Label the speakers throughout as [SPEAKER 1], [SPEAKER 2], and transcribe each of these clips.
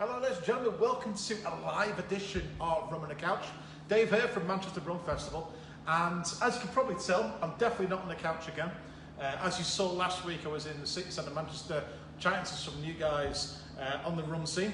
[SPEAKER 1] Hello ladies and gentlemen, welcome to a live edition of Rum on the Couch. Dave here from Manchester Rum Festival, and as you can probably tell, I'm definitely not on the couch again. As you saw last week, I was in the city centre of Manchester chatting to some new guys on the rum scene,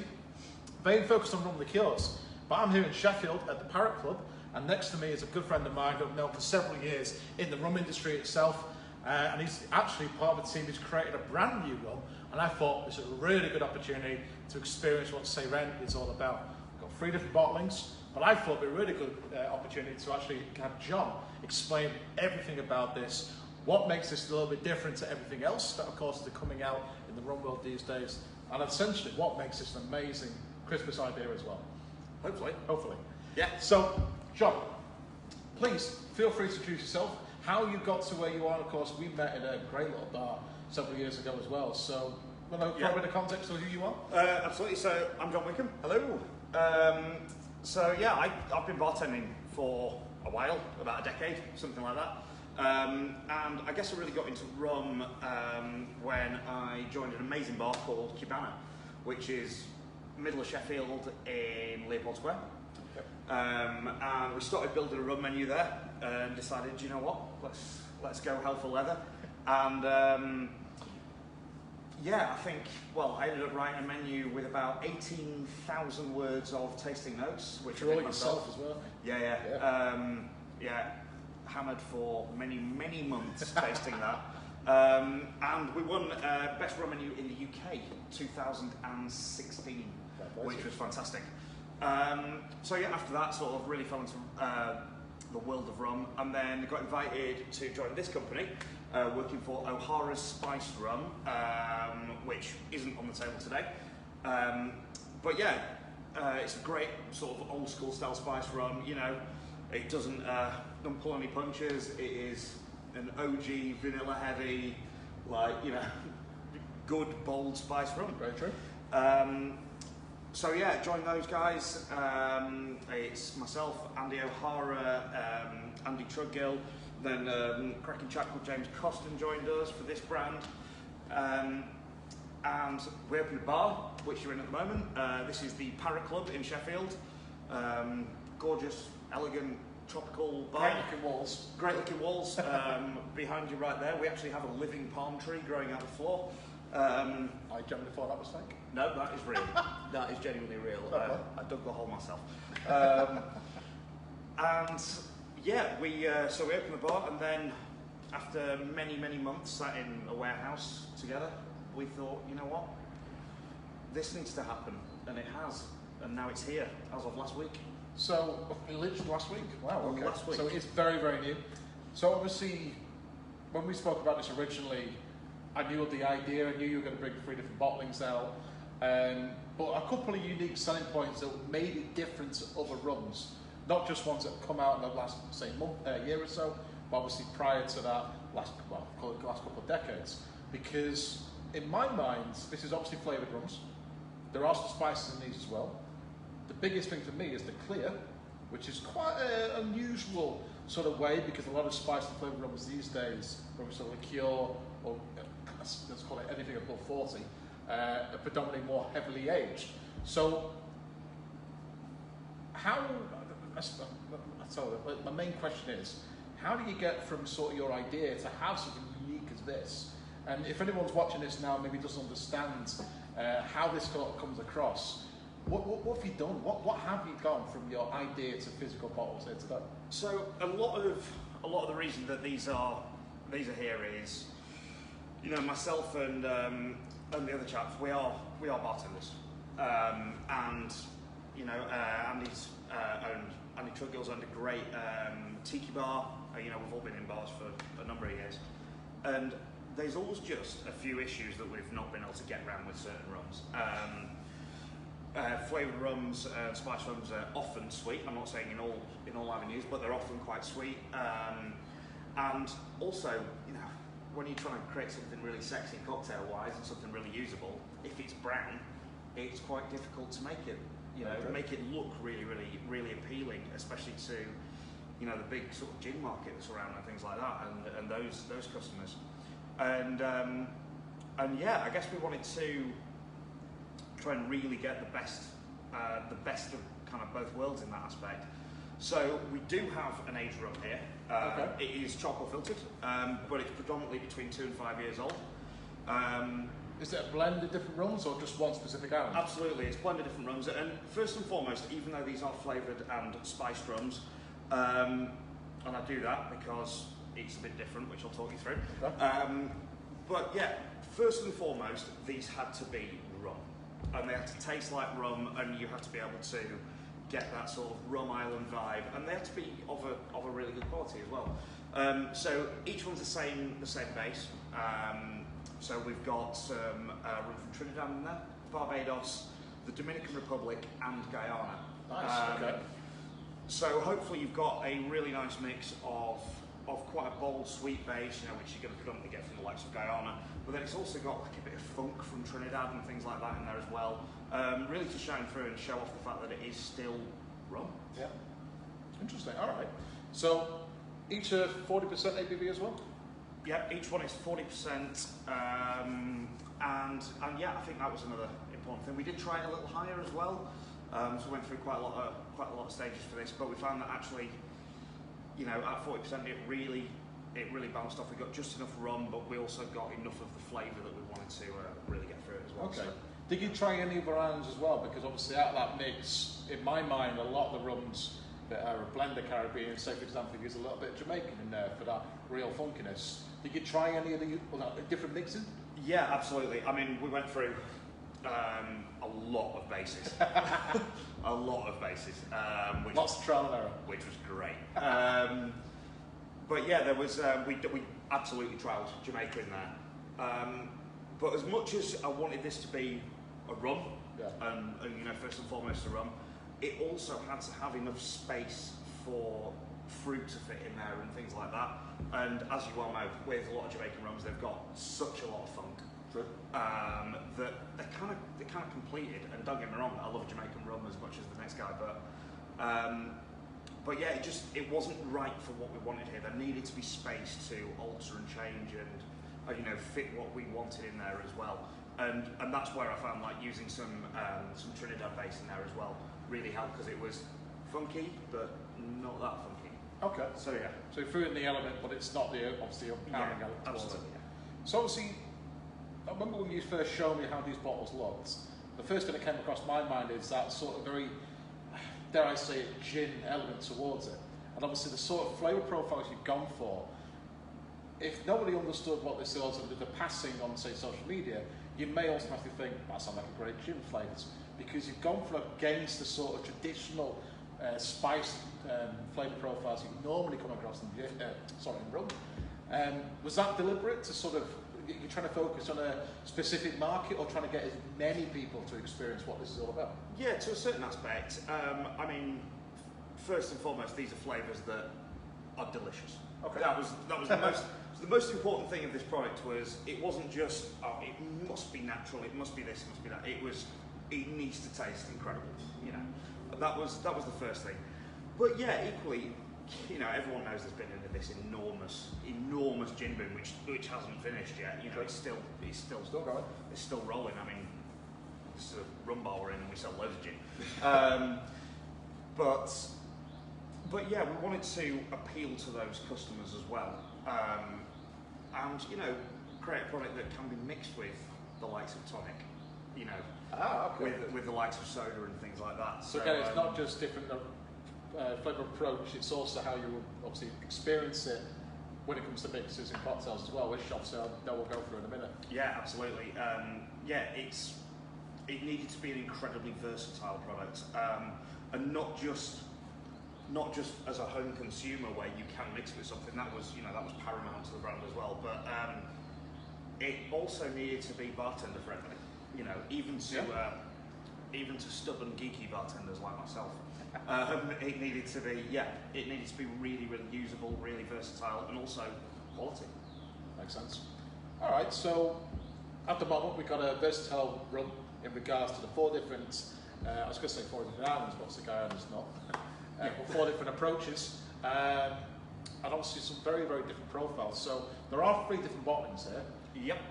[SPEAKER 1] very focused on rum liqueurs. But I'm here in Sheffield at the Parrot Club, and next to me is a good friend of mine who I've known for several years in the rum industry itself, and he's actually part of the team who's created a brand new rum, and I thought this was a really good opportunity to experience what SAIREN is all about. We've got 3 different bottlings, but I thought it'd be a really good opportunity to actually have John explain everything about this, what makes this a little bit different to everything else that of course is coming out in the rum world these days, and essentially what makes this an amazing Christmas idea as well. Hopefully. Yeah. So, John, please feel free to introduce yourself, how you got to where you are. Of course, we met in a great little bar several years ago as well. So, throw a bit of context of who you are?
[SPEAKER 2] Absolutely. So, I'm John Wickham. Hello. I've been bartending for a while, about a decade, something like that. And I guess I really got into rum when I joined an amazing bar called Pina, which is middle of Sheffield in Leopold Square. Okay. And we started building a rum menu there and decided, you know what, let's go hell for leather. And I ended up writing a menu with about 18,000 words of tasting notes, which
[SPEAKER 1] you're all yourself as well.
[SPEAKER 2] Yeah. Hammered for many months tasting that. And we won Best Rum Menu in the UK 2016, which was fantastic. After that, sort of really fell into the world of rum, and then got invited to join this company, working for O'Hara's Spiced Rum, which isn't on the table today. It's a great sort of old school style spiced rum. You know, it doesn't pull any punches. It is an OG vanilla heavy, good bold spiced rum.
[SPEAKER 1] Very true.
[SPEAKER 2] Joined those guys. It's myself, Andy O'Hara, Andy Trudgill, then cracking chap called James Coston joined us for this brand. And we opened a bar, which you're in at the moment. This is the Parrot Club in Sheffield. Gorgeous, elegant, tropical bar. Great looking walls. Behind you right there, we actually have a living palm tree growing out the floor.
[SPEAKER 1] I generally thought that was fake.
[SPEAKER 2] No, that is real. That is genuinely real. I dug the hole myself. So we opened the bar, and then after many months sat in a warehouse together, we thought, you know what, this needs to happen, and it has, and now it's here as of last week.
[SPEAKER 1] So, literally last week? Wow, okay.
[SPEAKER 2] Last week.
[SPEAKER 1] So it's very new. So obviously, when we spoke about this originally, I knew of the idea, I knew you were going to bring 3 different bottlings out, but a couple of unique selling points that made it different to other rums, not just ones that have come out in the last, say, year or so, but obviously prior to that, last couple of decades. Because in my mind, this is obviously flavoured rums. There are some spices in these as well. The biggest thing for me is the clear, which is quite an unusual sort of way, because a lot of spice and flavoured rums these days, whether it's a liqueur or let's call it anything above 40, are predominantly more heavily aged. So, my main question is, how do you get from sort of your idea to have something unique as this? And if anyone's watching this now maybe doesn't understand how this comes across, what have you done? What have you gone from your idea to physical bottles here today?
[SPEAKER 2] So a lot of the reason that these are here is, you know, myself and the other chaps, we are bartenders, and you know, Andy Trudgill's owned a great tiki bar. You know, we've all been in bars for a number of years, and there's always just a few issues that we've not been able to get around with certain rums. Flavoured rums, spice rums are often sweet. I'm not saying in all avenues, but they're often quite sweet. And also, you know, when you're trying to create something really sexy cocktail-wise and something really usable, if it's brown, it's quite difficult to make it. You know, make it look really appealing, especially to, you know, the big sort of gin market that's around and things like that, and those customers. And yeah, I guess we wanted to try and really get the best of kind of both worlds in that aspect. So we do have an aged rum here. It is charcoal filtered, but it's predominantly between 2 and 5 years old.
[SPEAKER 1] Is it a blend of different rums or just one specific island?
[SPEAKER 2] Absolutely, it's a blend of different rums. And first and foremost, even though these are flavoured and spiced rums, and I do that because it's a bit different, which I'll talk you through. Okay. But yeah, first and foremost, these had to be rum. And they had to taste like rum, and you had to be able to get that sort of rum island vibe, and they had to be of a really good quality as well. So each one's the same base. So we've got some rum from Trinidad in there, Barbados, the Dominican Republic, and Guyana.
[SPEAKER 1] Nice. Okay.
[SPEAKER 2] So hopefully you've got a really nice mix of quite a bold, sweet base, which you're going to predominantly get from the likes of Guyana. But then it's also got like a bit of funk from Trinidad and things like that in there as well. Really to shine through and show off the fact that it is still rum. Yeah.
[SPEAKER 1] Interesting. All right. So each are 40% ABV as well?
[SPEAKER 2] Yeah, each one is 40%. And yeah, I think that was another important thing. We did try it a little higher as well. So we went through quite a lot of stages for this, but we found that actually, at 40%, it really balanced off. We got just enough rum, but we also got enough of the flavour that we wanted to really get through it as well.
[SPEAKER 1] Okay.
[SPEAKER 2] So.
[SPEAKER 1] Did you try any other islands as well? Because obviously out of that mix, in my mind, a lot of the rums that are a blend of Caribbean, say for example, use a little bit of Jamaican in there for that real funkiness. Did you try any of the different mixes?
[SPEAKER 2] Yeah, absolutely. I mean, we went through a lot of bases. A lot of bases.
[SPEAKER 1] Lots of trial and error.
[SPEAKER 2] Which was great. But yeah, there was, we absolutely trialled Jamaica in there. But as much as I wanted this to be a rum, and first and foremost a rum, it also had to have enough space for fruit to fit in there and things like that. And as you well know, with a lot of Jamaican rums, they've got such a lot of funk.
[SPEAKER 1] True.
[SPEAKER 2] That they're kind of completed. And don't get me wrong, I love Jamaican rum as much as the next guy, but yeah, it wasn't right for what we wanted here. There needed to be space to alter and change and fit what we wanted in there as well. And that's where I found like using some Trinidad base in there as well really helped, because it was funky but not that funky.
[SPEAKER 1] Okay.
[SPEAKER 2] So yeah.
[SPEAKER 1] So you threw in the element, but it's not obviously empowering element.
[SPEAKER 2] Absolutely.
[SPEAKER 1] So obviously, I remember when you first showed me how these bottles looked, the first thing that came across my mind is that sort of very, dare I say it, gin element towards it. And obviously the sort of flavour profiles you've gone for, if nobody understood what this was and the passing on, say, social media, you may automatically think, that sounds like a great gin flavours, because you've gone for against the sort of traditional spiced flavour profiles you normally come across in rum. Was that deliberate to sort of, you're trying to focus on a specific market or trying to get as many people to experience what this is all about?
[SPEAKER 2] Yeah, to a certain aspect. I mean, first and foremost, these are flavours that are delicious.
[SPEAKER 1] Okay.
[SPEAKER 2] That was the most important thing of this product was it wasn't just it must be natural, it must be this, it must be that. It needs to taste incredible. That was the first thing. But yeah, equally, everyone knows there's been into this enormous gin boom, which hasn't finished yet. It's still going. It's still rolling. I mean, this is a rum bar we're in, and we sell loads of gin. But yeah, we wanted to appeal to those customers as well, and create a product that can be mixed with the likes of tonic,
[SPEAKER 1] okay.
[SPEAKER 2] with the likes of soda and things like that.
[SPEAKER 1] So again, it's not just different flavour approach; it's also how you obviously experience it when it comes to mixes and cocktails as well, which obviously that we'll go through in a minute.
[SPEAKER 2] Yeah, absolutely. It needed to be an incredibly versatile product, and not just as a home consumer where you can mix with something. That was paramount to the brand as well. But it also needed to be bartender friendly. Even to stubborn geeky bartenders like myself. It needed to be really, really usable, really versatile, and also quality.
[SPEAKER 1] Makes sense. All right, so at the moment we've got a versatile rum in regards to the 4 different, I was going to say 4 different islands, but obviously Guyana's not, but 4 different approaches, and obviously some very, very different profiles. So there are 3 different bottlings here.
[SPEAKER 2] Yep.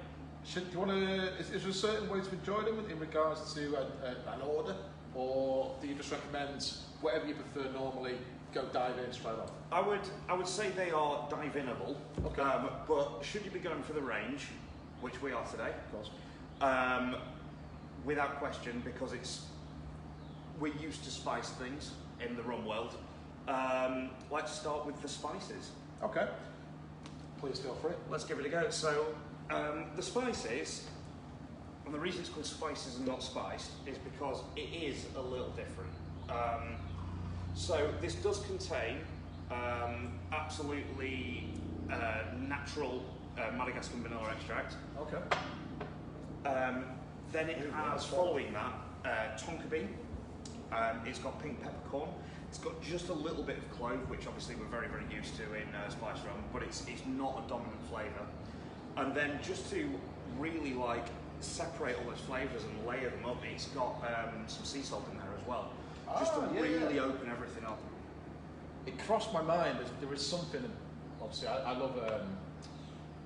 [SPEAKER 1] Do you want to? Is there a certain way to enjoy them in regards to an order, or do you just recommend whatever you prefer normally? Go dive in straight off.
[SPEAKER 2] I would say they are dive-inable.
[SPEAKER 1] Okay.
[SPEAKER 2] But should you be going for the range, which we are today,
[SPEAKER 1] Of course.
[SPEAKER 2] without question, because we're used to spice things in the rum world. Let's start with the spices.
[SPEAKER 1] Okay. Please feel free.
[SPEAKER 2] Let's give it a go. So the spices, and the reason it's called spices and not spiced is because it is a little different. So this does contain absolutely natural Madagascan vanilla extract.
[SPEAKER 1] Okay.
[SPEAKER 2] Then it has, following that, tonka bean. It's got pink peppercorn. It's got just a little bit of clove, which obviously we're very, very used to in spice rum, but it's not a dominant flavour. And then just to really like separate all those flavours and layer them up, it's got some sea salt in there as well. Just to really open everything up.
[SPEAKER 1] It crossed my mind. There is something. Obviously, I love. We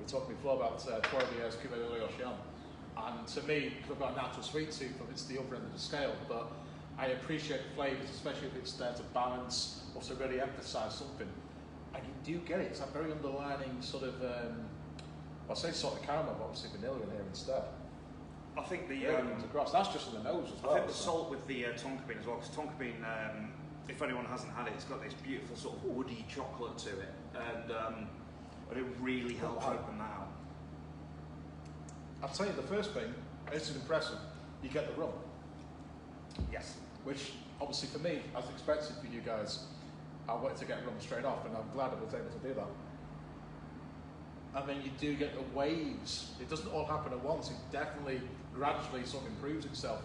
[SPEAKER 1] were talking before about Trois-Bières Cuvée de l'Océan, and to me, because I've got a natural sweet tooth, it's the upper end of the scale. But I appreciate the flavours, especially if it's there to balance or to really emphasise something. And you do get it. It's that very underlining sort of. I'll say sort of caramel, but obviously vanilla in here instead.
[SPEAKER 2] I think the
[SPEAKER 1] comes across. That's just in the nose as well.
[SPEAKER 2] I think the salt with the tonka bean as well, because tonka bean, if anyone hasn't had it, it's got this beautiful sort of woody chocolate to it, and it really helps open that out.
[SPEAKER 1] I'll tell you the first thing, it's impressive. You get the rum.
[SPEAKER 2] Yes.
[SPEAKER 1] Which obviously for me, as expected for you guys, I wanted to get rum straight off, and I'm glad I was able to do that. And then you do get the waves. It doesn't all happen at once. It definitely, gradually sort of improves itself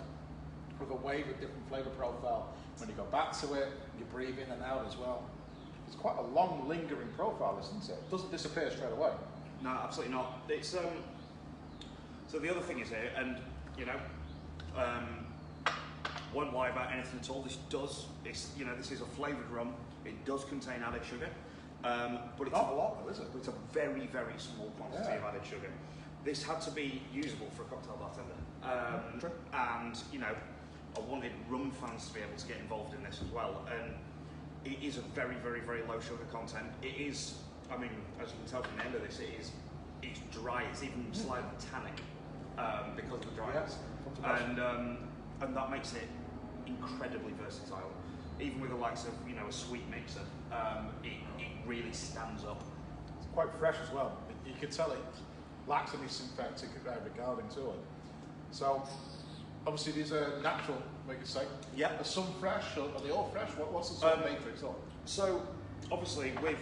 [SPEAKER 1] with a wave of different flavour profile. When you go back to it, you breathe in and out as well. It's quite a long, lingering profile, isn't it? It doesn't disappear straight away.
[SPEAKER 2] No, absolutely not. It's so the other thing is here, and you know, won't lie about anything at all. This is a flavoured rum. It does contain added sugar. But it's
[SPEAKER 1] not a lot though, is it?
[SPEAKER 2] It's a very, very small quantity of added sugar. This had to be usable for a cocktail bartender. And, you know, I wanted rum fans to be able to get involved in this as well. And it is a very, very, very low sugar content. It is, I mean, as you can tell from the end of this, it's dry. It's even slightly tannic because of the dryness. And that makes it incredibly versatile. Even with the likes of, you know, a sweet mixer, it really stands up.
[SPEAKER 1] It's quite fresh as well. You can tell it lacks any synthetic regarding to it. So, obviously these are natural, we could say.
[SPEAKER 2] Yeah.
[SPEAKER 1] Are some fresh, or are they all fresh? What's the sort of matrix on?
[SPEAKER 2] So, obviously with...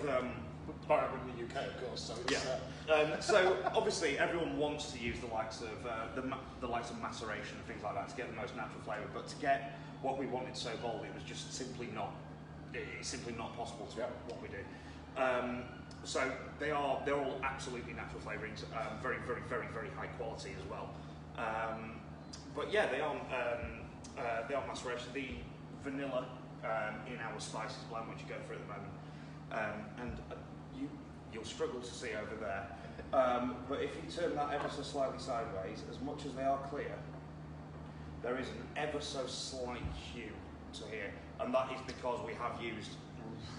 [SPEAKER 1] Bar in the UK, of course, so it's...
[SPEAKER 2] So, obviously everyone wants to use the likes of the likes of maceration and things like that to get the most natural flavour, but to get what we wanted so bold, it was just simply not. It's simply not possible to get what we do. So they're all absolutely natural flavourings, very, very, very, very high quality as well. But yeah, they are maceration. The vanilla in our spices blend, which you go for at the moment, and you'll struggle to see over there. But if you turn that ever so slightly sideways, as much as they are clear, there is an ever so slight hue to here, and that is because we have used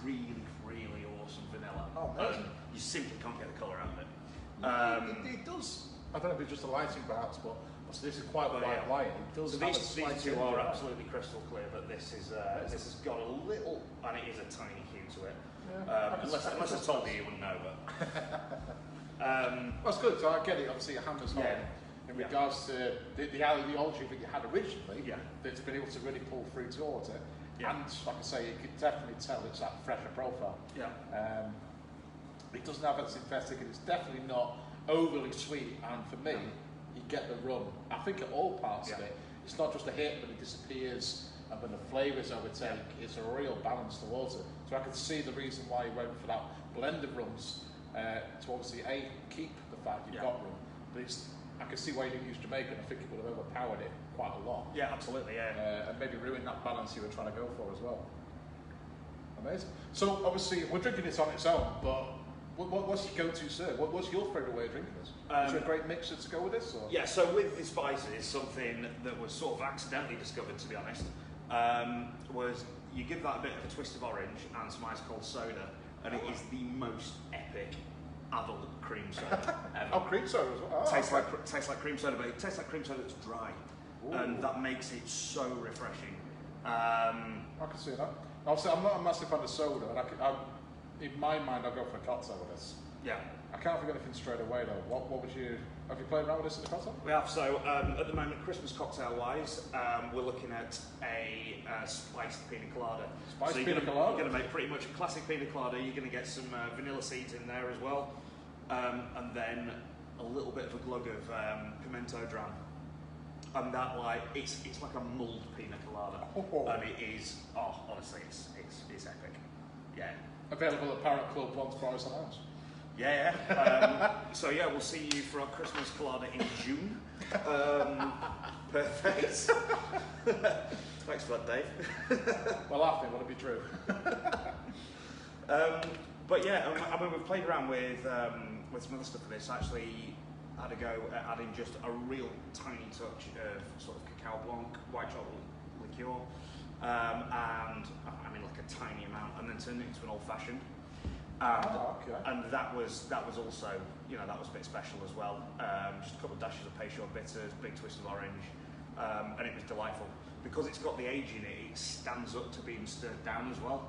[SPEAKER 2] really, really awesome vanilla.
[SPEAKER 1] Oh, amazing.
[SPEAKER 2] You simply can't get the colour out of it.
[SPEAKER 1] It does. I don't know if it's just the lighting perhaps, but so this is quite a white light. It does.
[SPEAKER 2] So these two are absolutely crystal clear, but this has got a little, and it is a tiny hue to it.
[SPEAKER 1] Yeah,
[SPEAKER 2] unless I told you, you wouldn't know, but.
[SPEAKER 1] That's good. So I get it. Obviously, your hammer's home in regards to the ideology that you had originally.
[SPEAKER 2] Yeah.
[SPEAKER 1] That's been able to really pull through towards it.
[SPEAKER 2] Yeah.
[SPEAKER 1] And like I say, you can definitely tell it's that fresher profile.
[SPEAKER 2] Yeah.
[SPEAKER 1] It doesn't have that synthetic, and it's definitely not overly sweet. And for me, you get the rum. I think at all parts of it, it's not just a hit, but it disappears. And when the flavours overtake, it's a real balance towards it. So I can see the reason why you went for that blend of rums to obviously keep the fact you've got rum, but I can see why you didn't use Jamaican. I think it would have overpowered it quite a lot.
[SPEAKER 2] Yeah, absolutely. Yeah.
[SPEAKER 1] And maybe ruin that balance you were trying to go for as well. Amazing. So obviously we're drinking this on its own, but What's your go-to serve? What's your favourite way of drinking this? Is there a great mixer to go with this? Or?
[SPEAKER 2] Yeah, so with the spices, something that was sort of accidentally discovered, to be honest, was you give that a bit of a twist of orange and some ice cold soda, and it is the most epic adult cream soda ever.
[SPEAKER 1] Oh, cream soda as well. Oh,
[SPEAKER 2] Tastes like cream soda, but it tastes like cream soda that's dry. Ooh. And that makes it so refreshing.
[SPEAKER 1] I can see that. Obviously, I'm not a massive fan of soda, and in my mind, I'll go for a cocktail with this.
[SPEAKER 2] Yeah.
[SPEAKER 1] I can't think of anything straight away though. What would you? Have you played around with this in the cocktail?
[SPEAKER 2] We have. So at the moment, Christmas cocktail wise, we're looking at a spiced pina colada.
[SPEAKER 1] Spiced pina colada.
[SPEAKER 2] You're going to make pretty much a classic pina colada. You're going to get some vanilla seeds in there as well, and then a little bit of a glug of pimento dram. And that it's like a mulled pina colada, and it is honestly it's epic. Yeah.
[SPEAKER 1] Available at Parrot Club once Boris announced.
[SPEAKER 2] Yeah. So yeah, we'll see you for our Christmas colada in June. Perfect. Thanks for that, Dave.
[SPEAKER 1] Well, I think would it be true?
[SPEAKER 2] But yeah, I mean, we've played around with some other stuff for this. Actually, had a go at adding just a real tiny touch of sort of cacao blanc, white chocolate liqueur, and I mean like a tiny amount, and then turned it into an old fashioned. And that was also, you know, that was a bit special as well. Just a couple of dashes of Peychaud bitters, big twist of orange, and it was delightful because it's got the age in it. It stands up to being stirred down as well.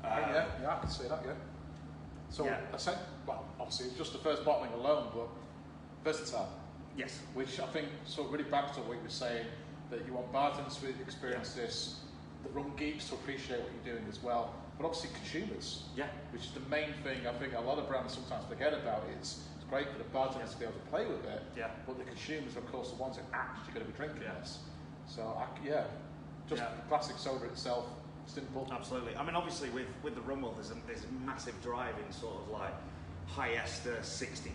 [SPEAKER 1] Yeah, I can see that. Yeah. So
[SPEAKER 2] yeah.
[SPEAKER 1] Well, obviously it's just the first bottling alone, but versatile.
[SPEAKER 2] Yes.
[SPEAKER 1] Which I think sort of really backs up what you were saying, that you want bartenders to experience this, the rum geeks to appreciate what you're doing as well, but obviously consumers.
[SPEAKER 2] Yeah.
[SPEAKER 1] Which is the main thing I think a lot of brands sometimes forget about. It's great for the bartenders to be able to play with it, but the consumers are of course the ones who are actually going to be drinking this. So the classic soda itself, simple.
[SPEAKER 2] Absolutely. I mean, obviously with the rum world, there's a massive drive in sort of like high ester, 60+%,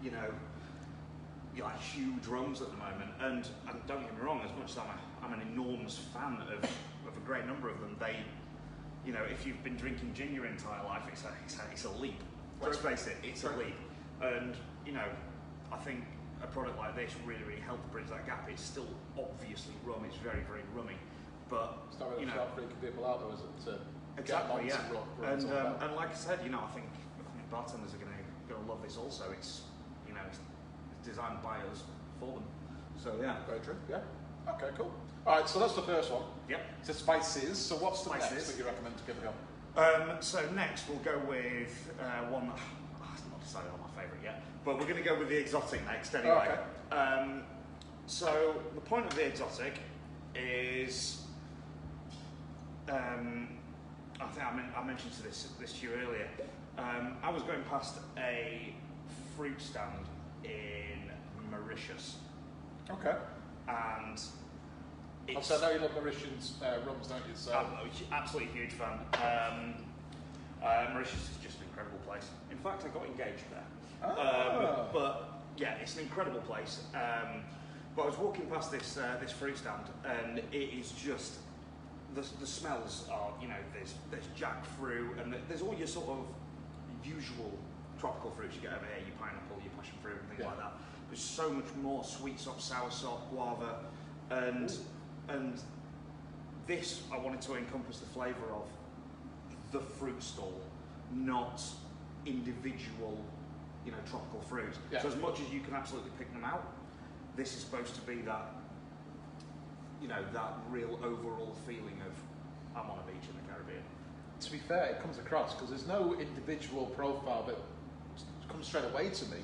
[SPEAKER 2] you know, like huge rums at the moment. And don't get me wrong, as much as I'm an enormous fan of a great number of them, they, you know, if you've been drinking gin your entire life, it's a leap. Let's face it, it's a leap. And you know, I think a product like this really helped bridge that gap. It's still obviously rum. It's very rummy, but
[SPEAKER 1] it's not really, you know, freaking people out there, is it?
[SPEAKER 2] Exactly, yeah. And like I said, you know, I think bartenders are going to love this also. It's, you know, it's designed by us for them. So yeah,
[SPEAKER 1] very true. Yeah. Okay, cool. All right, so that's the first one.
[SPEAKER 2] Yep.
[SPEAKER 1] So spices. So what's the
[SPEAKER 2] spices
[SPEAKER 1] next that you recommend to give it a go?
[SPEAKER 2] So next we'll go with one that I've not decided on my favourite yet, but we're going to go with the exotic next anyway.
[SPEAKER 1] Oh, okay.
[SPEAKER 2] So the point of the exotic is, I think I mentioned this to you earlier. I was going past a fruit stand in Mauritius.
[SPEAKER 1] Okay.
[SPEAKER 2] And
[SPEAKER 1] I know you love Mauritian rums, don't you? So
[SPEAKER 2] I'm absolutely huge fan. Mauritius is just an incredible place. In fact, I got engaged there. But yeah, it's an incredible place. But I was walking past this fruit stand, and it is just the smells are, you know, there's jackfruit, and there's all your sort of usual tropical fruits you get over here, your pineapple, your passion fruit, and things like that. There's so much more sweet sop, sour sop, guava, and this I wanted to encompass the flavour of the fruit stall, not individual, you know, tropical fruits.
[SPEAKER 1] Yeah.
[SPEAKER 2] So as much as you can absolutely pick them out, this is supposed to be that, you know, that real overall feeling of I'm on a beach in the Caribbean.
[SPEAKER 1] To be fair, it comes across because there's no individual profile that comes straight away to me.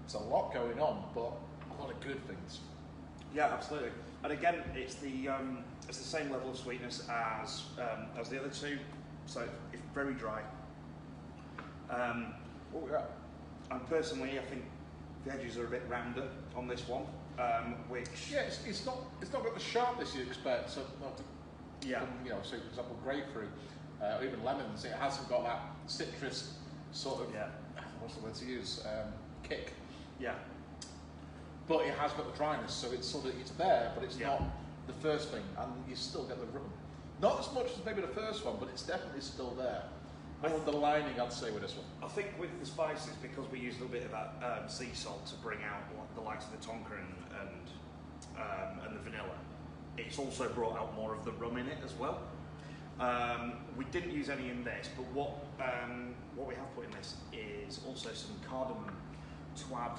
[SPEAKER 1] There's a lot going on, but a lot of good things.
[SPEAKER 2] Yeah, absolutely. And again, it's the same level of sweetness as the other two, so it's very dry. And personally, I think the edges are a bit rounder on this one, which
[SPEAKER 1] it's not got the sharpness you expect. So you know, so for example, grapefruit or even lemons, it hasn't got that citrus sort of what's the word to use, kick.
[SPEAKER 2] Yeah.
[SPEAKER 1] But it has got the dryness, so it's sort of there, but it's not the first thing, and you still get the rum. Not as much as maybe the first one, but it's definitely still there. more underlining, I'd say, with this one.
[SPEAKER 2] I think with the spices, because we use a little bit of that sea salt to bring out the likes of the tonka and the vanilla, it's also brought out more of the rum in it as well. We didn't use any in this, but what we have put in this is also some cardamom to add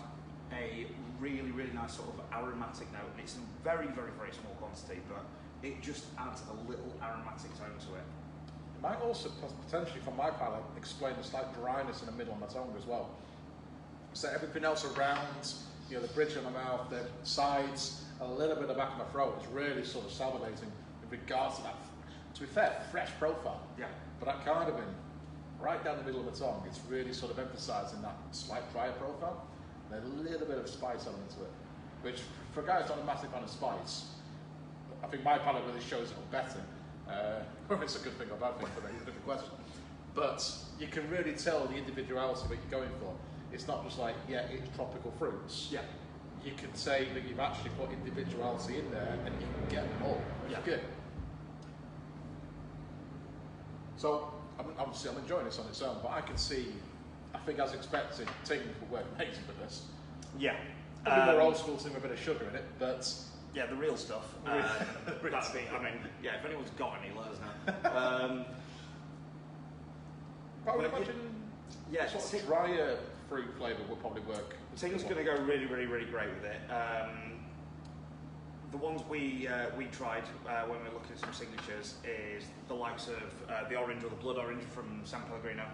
[SPEAKER 2] a really, really nice sort of aromatic note. And it's in very, very, very small quantity, but it just adds a little aromatic tone to it.
[SPEAKER 1] It might also potentially, from my palate, explain the slight dryness in the middle of my tongue as well. So everything else around, you know, the bridge of my mouth, the sides, a little bit of the back of my throat is really sort of salivating in regards to that, to be fair, fresh profile.
[SPEAKER 2] Yeah.
[SPEAKER 1] But that cardamom, right down the middle of the tongue, it's really sort of emphasising that slight drier profile and a little bit of spice element to it, which for guys not a massive fan of spice, I think my palate really shows it all better. Whether it's a good thing or bad thing for me is a different question. But you can really tell the individuality that you're going for. It's not just like, yeah, it's tropical fruits.
[SPEAKER 2] Yeah.
[SPEAKER 1] You can say that you've actually put individuality in there and you can get them all, which is good. So, obviously I'm enjoying this on its own, but I can see, I think as expected, Ting would work amazing for this.
[SPEAKER 2] Yeah.
[SPEAKER 1] Probably more old school Ting with a bit of sugar in it, but...
[SPEAKER 2] Yeah, the real stuff. That'd be, I mean, yeah, if anyone's got any, let us know.
[SPEAKER 1] But I would imagine sort of drier fruit flavour would probably work.
[SPEAKER 2] Ting's going to go really, really, really great with it. The ones we tried when we were looking at some signatures is the likes of the orange or the blood orange from San Pellegrino.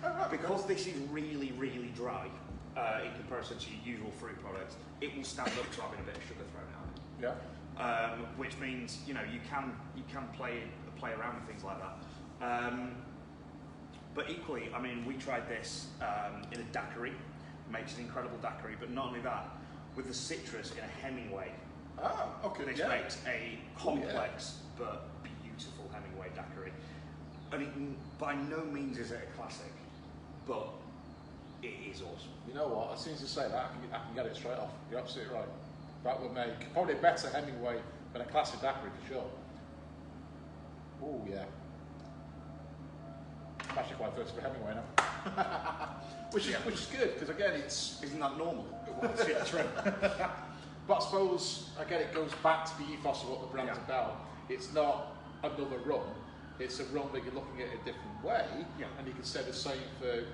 [SPEAKER 1] Oh, right,
[SPEAKER 2] because this is really, really dry in comparison to your usual fruit products, it will stand up to having a bit of sugar thrown out.
[SPEAKER 1] Yeah.
[SPEAKER 2] Which means you can play around with things like that. But equally, I mean, we tried this in a daiquiri, makes an incredible daiquiri. But not only that, with the citrus in a Hemingway.
[SPEAKER 1] Oh, okay.
[SPEAKER 2] This makes a complex but beautiful Hemingway daiquiri. And it, by no means is it a classic, but it is awesome.
[SPEAKER 1] You know what? As soon as you say that, I can get it straight off. You're absolutely right. That would make probably a better Hemingway than a classic daiquiri for sure. Oh yeah. I'm actually quite thirsty for Hemingway now. which is good, because again,
[SPEAKER 2] isn't that normal?
[SPEAKER 1] Yeah, true. But I suppose, again, it goes back to the ethos of what the brand's about. It's not another rum, it's a rum that you're looking at a different way, and you can say the same for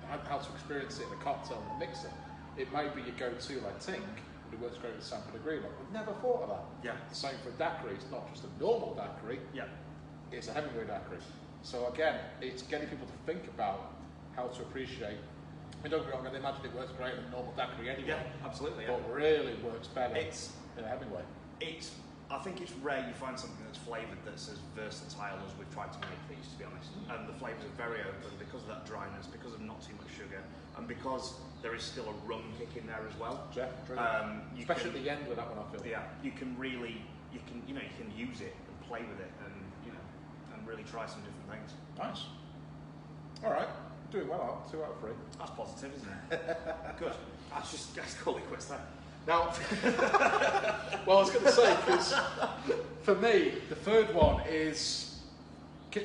[SPEAKER 1] how to experience it in a cocktail and a mixer. It might be your go-to like Ting, but it works great with San Pellegrino. We've never thought of that.
[SPEAKER 2] Yeah.
[SPEAKER 1] The same for a daiquiri, it's not just a normal daiquiri, it's a Hemingway daiquiri. So again, it's getting people to think about how to appreciate. I mean, don't get me wrong, I imagine it works great in a normal daiquiri anyway.
[SPEAKER 2] Yeah, absolutely.
[SPEAKER 1] But really works better in a Hemingway.
[SPEAKER 2] I think it's rare you find something that's flavoured that's as versatile as we've tried to make these, to be honest. And the flavours are very open because of that dryness, because of not too much sugar, and because there is still a rum kick in there as well.
[SPEAKER 1] Yeah, true. Especially at the end with that one, I feel.
[SPEAKER 2] Yeah, you can use it and play with it, and really try some different things.
[SPEAKER 1] Nice. All right, doing well. 2 out of 3.
[SPEAKER 2] That's positive, isn't it? Good. Let's call it quits then.
[SPEAKER 1] Now, well, I was going to say, because for me, the third one is,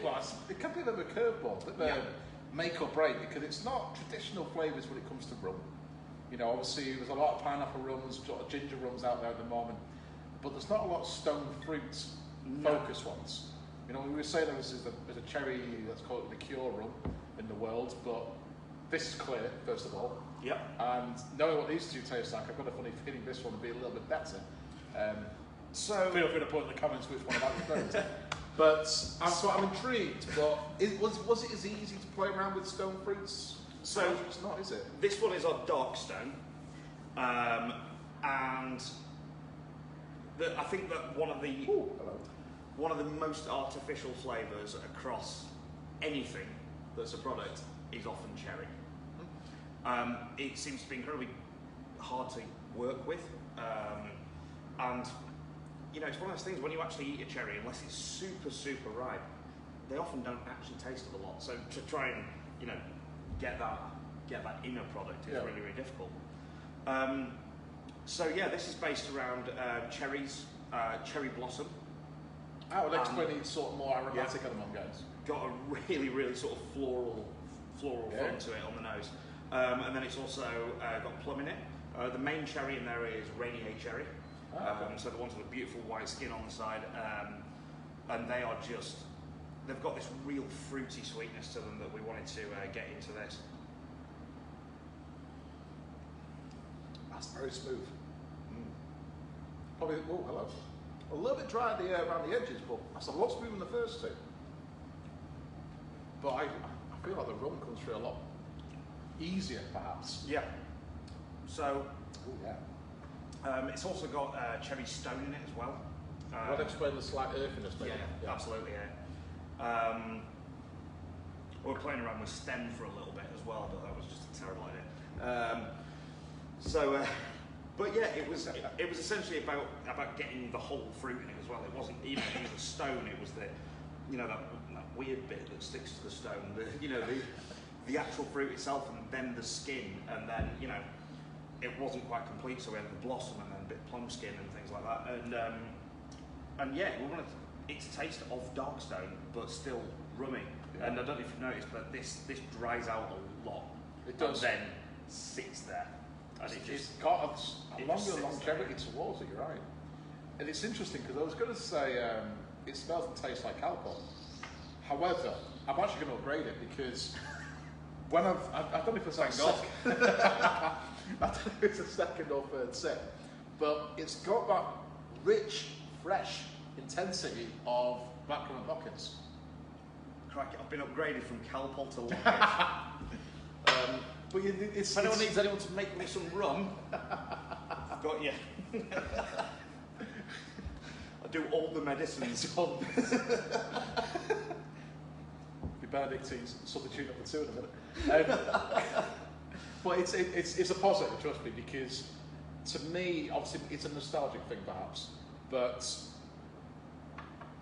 [SPEAKER 1] well, it can be a bit of a curveball, a bit of a make or break, because it's not traditional flavours when it comes to rum. You know, obviously, there's a lot of pineapple rums, sort of ginger rums out there at the moment, but there's not a lot of stone fruit focus ones. You know, we were saying there's a cherry, let's call it liqueur rum in the world, but this is clear, first of all.
[SPEAKER 2] Yep.
[SPEAKER 1] And knowing what these two taste like, I've got a funny feeling this one will be a little bit better.
[SPEAKER 2] So
[SPEAKER 1] feel free to put in the comments which one I'm referring to. But I'm intrigued. But was it as easy to play around with stone fruits?
[SPEAKER 2] So
[SPEAKER 1] it's not, is it?
[SPEAKER 2] This one is our dark stone, and I think that one of the most artificial flavours across anything that's a product is often cherry. It seems to be incredibly hard to work with, and it's one of those things when you actually eat a cherry, unless it's super, super ripe, they often don't actually taste it a lot. So to try and get that inner product is really, really difficult. So this is based around cherries, cherry blossom.
[SPEAKER 1] I would explain it's sort of more aromatic at the moment, guys.
[SPEAKER 2] Got a really, really sort of floral floral front to it on the nose. And then it's also got plum in it. The main cherry in there is Rainier cherry. So the ones with the beautiful white skin on the side. And they are just, they've got this real fruity sweetness to them that we wanted to get into this.
[SPEAKER 1] That's very smooth. Probably, oh, hello. A little bit dry around the edges, but that's a lot smoother than the first two. But I feel like the rum comes through a lot easier, perhaps.
[SPEAKER 2] Yeah. So,
[SPEAKER 1] oh, yeah.
[SPEAKER 2] It's also got cherry stone in it as well.
[SPEAKER 1] Would explain the slight earthiness, maybe?
[SPEAKER 2] Yeah, absolutely, yeah. We were playing around with stem for a little bit as well, but that was just a terrible idea. But yeah, it was essentially about getting the whole fruit in it as well. It wasn't even the stone; it was that weird bit that sticks to the stone. The actual fruit itself, and then the skin, and then it wasn't quite complete. So we had the blossom and then a bit of plum skin and things like that. And yeah, we wanted its taste of dark stone, but still rummy. Yeah. And I don't know if you've noticed, but this dries out a lot.
[SPEAKER 1] It does.
[SPEAKER 2] And then sits there. And
[SPEAKER 1] it's got a longer longevity towards it, you're right. And it's interesting because I was going to say it smells and tastes like alcohol. However, I'm actually going to upgrade it because when I don't know if it's like I don't know if it's a second or third sip, but it's got that rich, fresh intensity of blackcurrant and Hawkins.
[SPEAKER 2] Crikey, I've been upgraded from Calpol to Longage.
[SPEAKER 1] But if
[SPEAKER 2] anyone needs anyone to make me some rum, I've got you. I do all the medicines.
[SPEAKER 1] Be Benedictines substitute number 2 in a minute. But it's a positive, trust me, because to me, obviously, it's a nostalgic thing, perhaps. But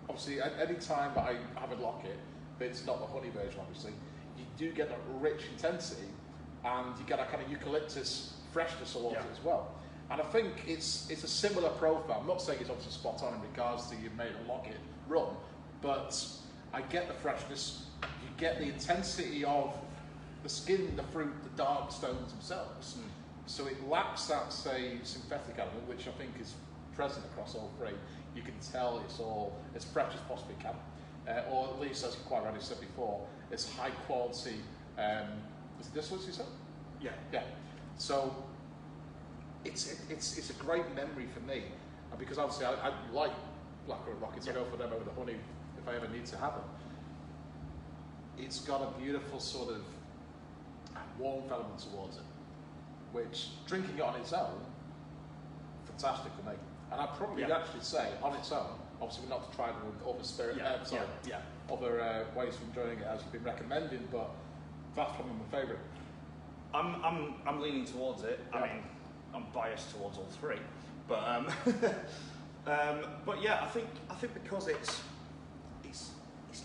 [SPEAKER 1] obviously, at any time that I have a locket, but it's not the honey version, obviously, you do get that rich intensity. And you get a kind of eucalyptus freshness towards it as well. And I think it's a similar profile. I'm not saying it's obviously spot on in regards to you made a locket rum, but I get the freshness, you get the intensity of the skin, the fruit, the dark stones themselves. So it lacks that, say, synthetic element, which I think is present across all three. You can tell it's all as fresh as possibly can, or at least, as you quite rightly said before, it's high quality. Is it distillate, you said?
[SPEAKER 2] Yeah.
[SPEAKER 1] Yeah. So it's a great memory for me, and because obviously I like blackcurrant rockets. I go for them over the honey if I ever need to have them. It's got a beautiful sort of warmth element towards it, which drinking it on its own, fantastic for me. And I'd probably actually say on its own. Obviously, we're not trying with other spirit, other ways of enjoying it as you've been recommending, but that's probably my favourite.
[SPEAKER 2] I'm leaning towards it. Yeah. I mean, I'm biased towards all three, but yeah, I think because it's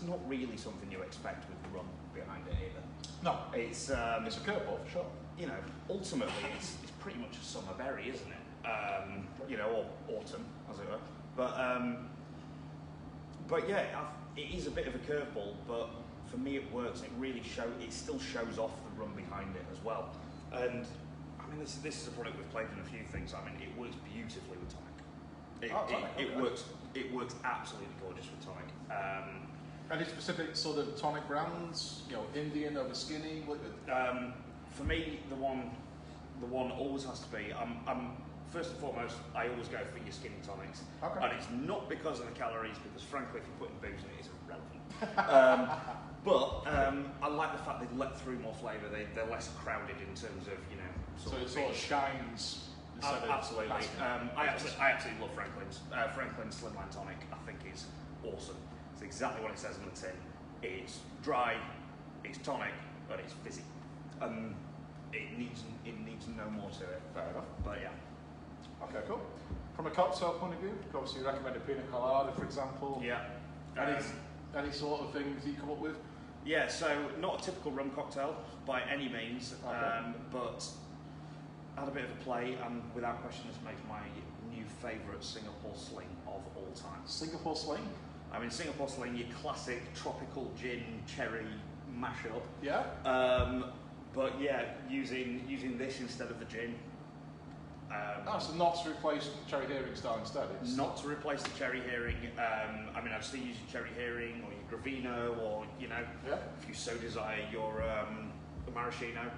[SPEAKER 2] not really something you expect with the rum behind it either.
[SPEAKER 1] No,
[SPEAKER 2] it's
[SPEAKER 1] a curveball for sure.
[SPEAKER 2] Ultimately, it's pretty much a summer berry, isn't it? Or autumn, as it were. But yeah, it is a bit of a curveball, but for me it works. It still shows off the rum behind it as well. And I mean, this is a product we've played in a few things. I mean, it works beautifully with tonic. It works absolutely gorgeous with tonic.
[SPEAKER 1] Any specific sort of tonic brands? Indian over skinny.
[SPEAKER 2] For me, the one always has to be. First and foremost, I always go for your skinny tonics.
[SPEAKER 1] Okay.
[SPEAKER 2] And it's not because of the calories, because frankly, if you're putting booze in it, it's irrelevant. But I like the fact they let through more flavour. They're less crowded in terms of,
[SPEAKER 1] So it sort of shines.
[SPEAKER 2] Absolutely. I absolutely love Franklin's. Franklin's Slimline Tonic, I think, is awesome. It's exactly what it says on the tin. It's dry, it's tonic, but it's fizzy. It needs no more to it.
[SPEAKER 1] Fair enough.
[SPEAKER 2] But yeah.
[SPEAKER 1] Okay, cool. From a cocktail point of view, obviously you recommended Pina Colada, for example.
[SPEAKER 2] Yeah.
[SPEAKER 1] Any sort of things you come up with?
[SPEAKER 2] Yeah, so not a typical rum cocktail by any means, but I had a bit of a play, and without question this makes my new favourite Singapore Sling of all time.
[SPEAKER 1] Singapore Sling?
[SPEAKER 2] I mean, Singapore Sling, your classic tropical gin, cherry, mash up.
[SPEAKER 1] Yeah.
[SPEAKER 2] But yeah, using this instead of the gin.
[SPEAKER 1] So not to replace the cherry hearing style instead? It's
[SPEAKER 2] not to replace the cherry hearing. I mean, I'd still use your cherry hearing or your Gravino or, you know, if you so desire, your maraschino.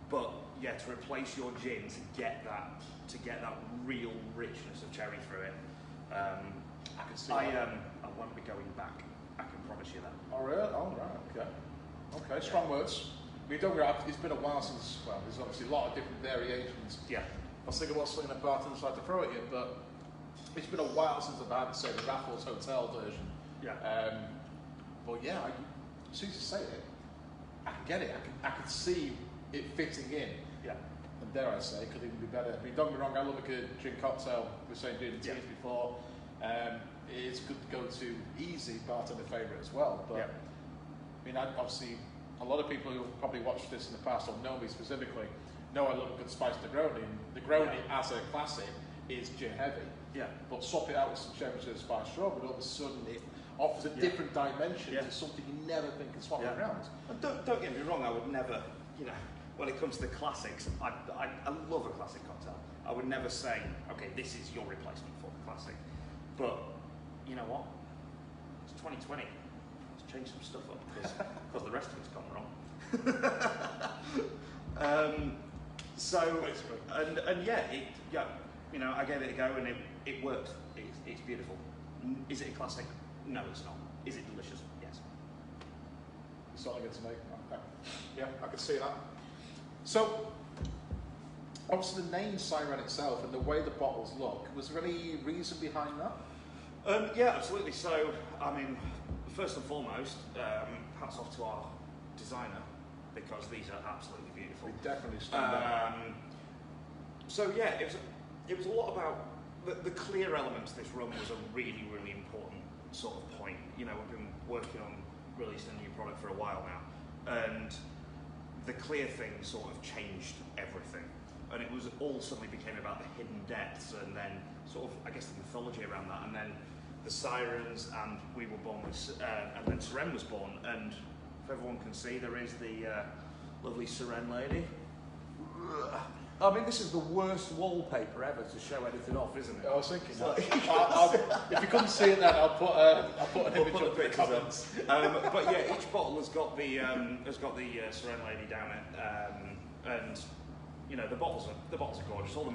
[SPEAKER 2] But yeah, to replace your gin to get that real richness of cherry through it.
[SPEAKER 1] I can see that.
[SPEAKER 2] I won't be going back. I can promise you that.
[SPEAKER 1] Oh really? Oh right. Okay. Strong words. We don't. It's been a while since. Well, there's obviously a lot of different variations.
[SPEAKER 2] Yeah.
[SPEAKER 1] I was thinking about slinging a part and decide to throw at you, but it's been a while since I've had, say, the Raffles Hotel version.
[SPEAKER 2] Yeah.
[SPEAKER 1] But yeah, as soon as you say it, I can get it. I can see it fitting in.
[SPEAKER 2] Yeah.
[SPEAKER 1] And dare I say, it could even be better. I mean, don't get me wrong. I love a good gin cocktail. We were saying gin and teas before. It's good to go to easy bartender favourite as well. But I mean, obviously. A lot of people who have probably watched this in the past or know me specifically know I love a good spiced Negroni. And Negroni as a classic is gin heavy.
[SPEAKER 2] Yeah.
[SPEAKER 1] But swap it out with some Sheffield spiced rum, and all of a sudden it offers a different dimension to something you never think can swap around.
[SPEAKER 2] And don't get me wrong, I would never, you know, when it comes to the classics, I love a classic cocktail. I would never say, okay, this is your replacement for the classic. But you know what? It's 2020. Let's change some stuff up because the rest of it's gone wrong. You know, I gave it a go and it worked. It's beautiful. Is it a classic? No, it's not. Is it delicious? Yes.
[SPEAKER 1] It's something good to make. Okay. Yeah, I can see that. So, obviously the name SAIREN itself and the way the bottles look, was there any reason behind that?
[SPEAKER 2] Yeah, absolutely. So, I mean, first and foremost, hats off to our designer, because these are absolutely beautiful.
[SPEAKER 1] They definitely stand out.
[SPEAKER 2] So yeah, it was a lot about the clear elements. This rum was a really, really important sort of point. You know, we've been working on releasing a new product for a while now, and the clear thing sort of changed everything. And it was all suddenly became about the hidden depths, and then sort of, I guess, the mythology around that, and then the sirens, and we were born with, and then SAIREN was born, and if everyone can see, there is the lovely SAIREN lady. I mean, this is the worst wallpaper ever to show anything off, isn't it?
[SPEAKER 1] I was thinking that. If you couldn't see it then, I'll put an image up in the comments.
[SPEAKER 2] But yeah, each bottle has got the SAIREN lady down it, and you know the bottles are gorgeous. All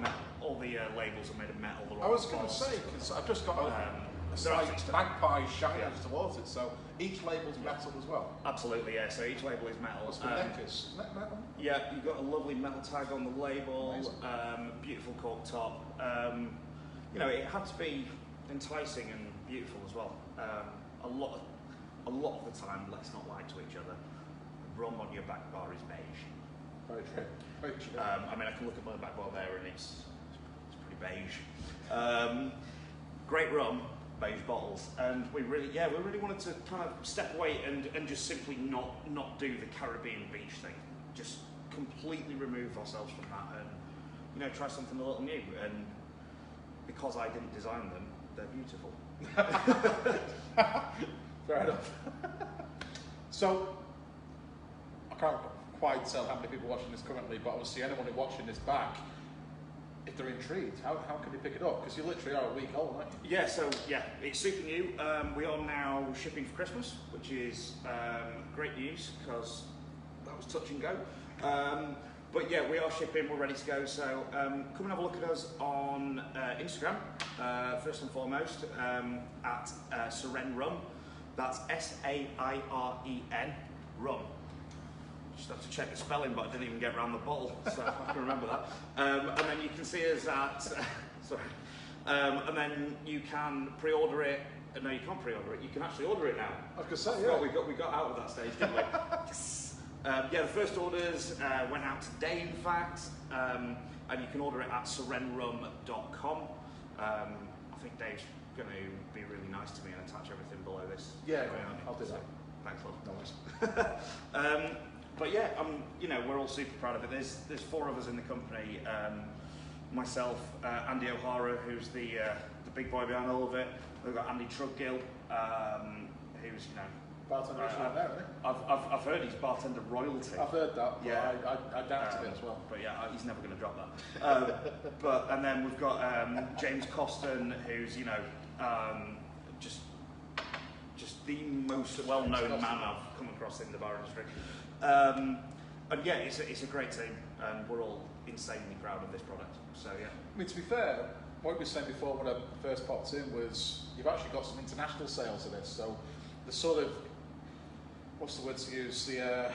[SPEAKER 2] the labels are made of metal.
[SPEAKER 1] I was going to say, because I've just got a slight magpie shine towards it, so each label's metal as well.
[SPEAKER 2] Absolutely, yeah. So each label is metal.
[SPEAKER 1] What's the neck is? Metal?
[SPEAKER 2] Yeah, you've got a lovely metal tag on the label. Beautiful cork top. You know, it had to be enticing and beautiful as well. A lot of the time, let's not lie to each other. Rum on your back bar is beige.
[SPEAKER 1] Very true. Very true.
[SPEAKER 2] I mean, I can look at my back bar there, and it's pretty beige. Great rum, beige bottles, and we really wanted to kind of step away and just simply not do the Caribbean beach thing. Just completely remove ourselves from that, and you know, try something a little new. And because I didn't design them, they're beautiful.
[SPEAKER 1] Fair enough. So I can't quite tell how many people are watching this currently, but obviously anyone who's watching this back, if they're intrigued, how can they pick it up? Because you literally are a week old, aren't you?
[SPEAKER 2] Yeah, so yeah, it's super new. We are now shipping for Christmas, which is great news because that was touch and go. But yeah, we are shipping, we're ready to go. So come and have a look at us on Instagram, first and foremost, at SAIREN Rum. That's SAIREN Rum. Just have to check the spelling, but I didn't even get around the bottle, so I can remember that. And then you can see us at, and then you can pre-order it. No, you can't pre-order it. You can actually order it now.
[SPEAKER 1] I was going to say, yeah.
[SPEAKER 2] We got out of that stage, didn't we? Yes. Yeah, the first orders went out today, in fact, and you can order it at SAIRENRum.com. I think Dave's going to be really nice to me and attach everything below this.
[SPEAKER 1] Yeah, I'll do that.
[SPEAKER 2] Thanks, love. No worries. But yeah, you know, we're all super proud of it. There's four of us in the company. Myself, Andy O'Hara, who's the big boy behind all of it. We've got Andy Trudgill, who's, you know,
[SPEAKER 1] Bartender there, isn't he?
[SPEAKER 2] I've heard he's bartender royalty.
[SPEAKER 1] I've heard that, but
[SPEAKER 2] yeah.
[SPEAKER 1] I doubted it as well.
[SPEAKER 2] But yeah, he's never going to drop that. And then we've got James Coston, who's just the most well-known man I've come across in the bar industry. And yeah, it's a great team, and we're all insanely proud of this product. So yeah.
[SPEAKER 1] I mean, to be fair, what we were saying before when I first popped in was you've actually got some international sales of this. So the sort of, what's the word to use? The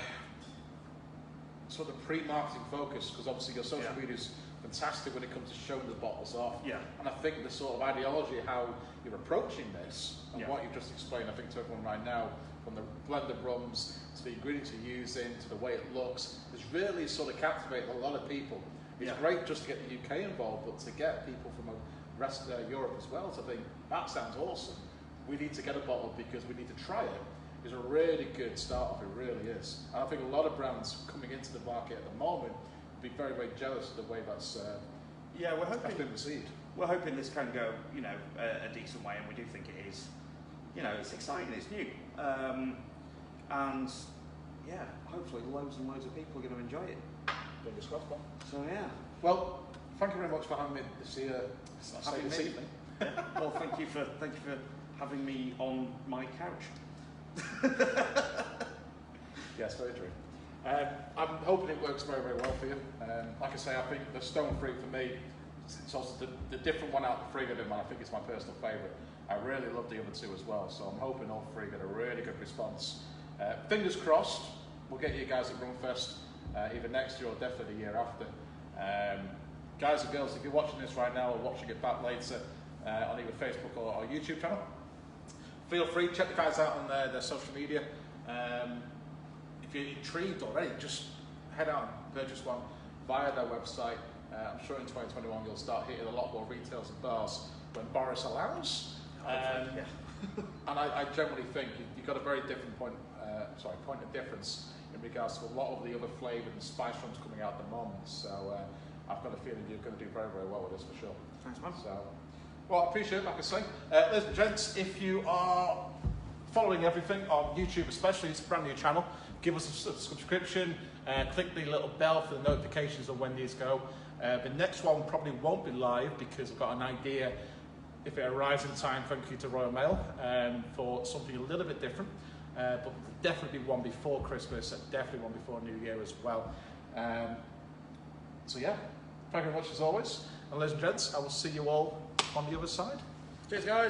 [SPEAKER 1] sort of pre-marketing focus, because obviously your social media is fantastic when it comes to showing the bottles off.
[SPEAKER 2] Yeah.
[SPEAKER 1] And I think the sort of ideology, how you're approaching this, and what you've just explained, I think to everyone right now, from the blend of rums to the ingredients you're using to the way it looks, has really sort of captivated a lot of people. It's great just to get the UK involved, but to get people from the rest of Europe as well. So I think that sounds awesome. We need to get a bottle because we need to try it. It's a really good start off, it really is. And I think a lot of brands coming into the market at the moment would be very, very jealous of the way that's been received.
[SPEAKER 2] We're hoping this can go, a decent way, and we do think it is. It's exciting, it's new. And yeah, hopefully loads and loads of people are going to enjoy it.
[SPEAKER 1] Fingers crossed, man.
[SPEAKER 2] So yeah.
[SPEAKER 1] Well, thank you very much for having me this evening.
[SPEAKER 2] Well, thank you for having me on my couch.
[SPEAKER 1] Yes, very true. I'm hoping it works very, very well for you. Like I say, I think the Stone Fruit for me, it's also the different one out of the three of them, and I think it's my personal favourite. I really love the other two as well, so I'm hoping all three get a really good response. Fingers crossed, we'll get you guys at Rumfest either next year or definitely the year after. Guys and girls, if you're watching this right now or watching it back later on either Facebook or our YouTube channel, feel free to check the guys out on their social media. If you're intrigued already, just head out and purchase one via their website. I'm sure in 2021 you'll start hitting a lot more retails and bars when Boris allows. And I generally think you've got a very different point of difference in regards to a lot of the other flavoured and spice rums coming out at the moment. So I've got a feeling you're going to do very, very well with this for sure.
[SPEAKER 2] Thanks, man.
[SPEAKER 1] So, well, I appreciate it, like I say. Ladies and gents, if you are following everything on YouTube especially, it's a brand new channel, give us a subscription, click the little bell for the notifications of when these go. The next one probably won't be live because I've got an idea, if it arrives in time, thank you to Royal Mail, for something a little bit different. But there'll definitely be one before Christmas and definitely one before New Year as well. So yeah, thank you very much as always. And ladies and gents, I will see you all on the other side.
[SPEAKER 2] Cheers, guys.